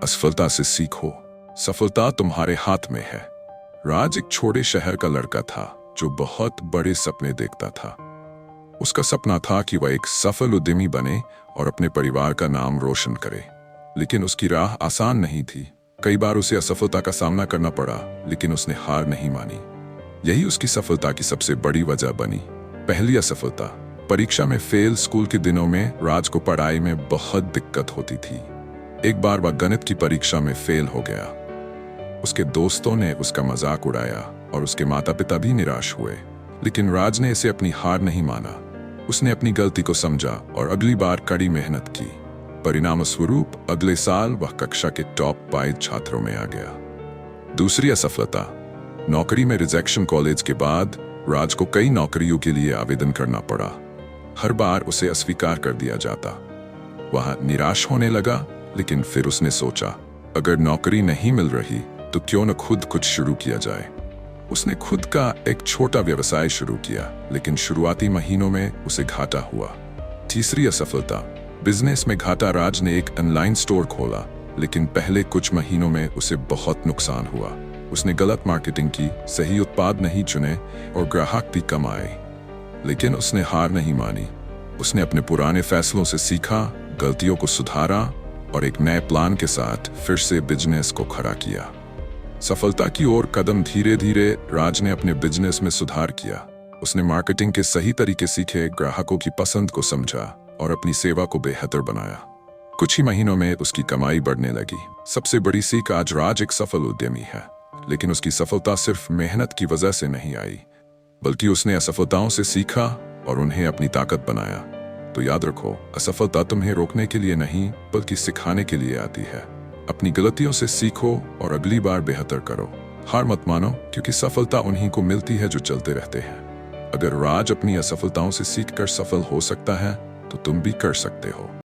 असफलता से सीखो, सफलता तुम्हारे हाथ में है। राज एक छोटे शहर का लड़का था जो बहुत बड़े सपने देखता था। उसका सपना था कि वह एक सफल उद्यमी बने और अपने परिवार का नाम रोशन करे। लेकिन उसकी राह आसान नहीं थी। कई बार उसे असफलता का सामना करना पड़ा, लेकिन उसने हार नहीं मानी। यही उसकी सफलता की सबसे बड़ी वजह बनी। पहली असफलता, परीक्षा में फेल। स्कूल के दिनों में राज को पढ़ाई में बहुत दिक्कत होती थी। एक बार वह गणित की परीक्षा में फेल हो गया। उसके दोस्तों ने उसका मजाक उड़ाया और उसके माता पिता भी निराश हुए। लेकिन राज ने इसे अपनी हार नहीं माना। उसने अपनी गलती को समझा और अगली बार कड़ी मेहनत की। परिणाम स्वरूप अगले साल वह कक्षा के टॉप 5 छात्रों में आ गया। दूसरी असफलता, नौकरी में रिजेक्शन। कॉलेज के बाद राज को कई नौकरियों के लिए आवेदन करना पड़ा। हर बार उसे अस्वीकार कर दिया जाता। वह निराश होने लगा, लेकिन फिर उसने सोचा, अगर नौकरी नहीं मिल रही तो क्यों न खुद कुछ शुरू किया जाए। उसने खुद का एक छोटा व्यवसाय शुरू किया, लेकिन शुरुआती महीनों में उसे घाटा हुआ। तीसरी असफलता, बिजनेस में घाटा। राज ने एक ऑनलाइन स्टोर खोला, लेकिन पहले कुछ महीनों में उसे बहुत नुकसान हुआ। उसने गलत मार्केटिंग की, सही उत्पाद नहीं चुने और ग्राहक भी कम आए। लेकिन उसने हार नहीं मानी। उसने अपने पुराने फैसलों से सीखा, गलतियों को सुधारा और एक नए प्लान के साथ फिर से बिजनेस को खड़ा किया। सफलता की ओर कदम धीरे धीरे राज ने अपने बिजनेस में सुधार किया। उसने मार्केटिंग के सही तरीके सीखे, ग्राहकों की पसंद को समझा और अपनी सेवा को बेहतर बनाया। कुछ ही महीनों में उसकी कमाई बढ़ने लगी। सबसे बड़ी सीख, आज राज एक सफल उद्यमी है, लेकिन उसकी सफलता सिर्फ मेहनत की वजह से नहीं आई, बल्कि उसने असफलताओं से सीखा और उन्हें अपनी ताकत बनाया। तो याद रखो, असफलता तुम्हें रोकने के लिए नहीं, बल्कि सिखाने के लिए आती है। अपनी गलतियों से सीखो और अगली बार बेहतर करो। हार मत मानो, क्योंकि सफलता उन्हीं को मिलती है जो चलते रहते हैं। अगर राज अपनी असफलताओं से सीखकर सफल हो सकता है, तो तुम भी कर सकते हो।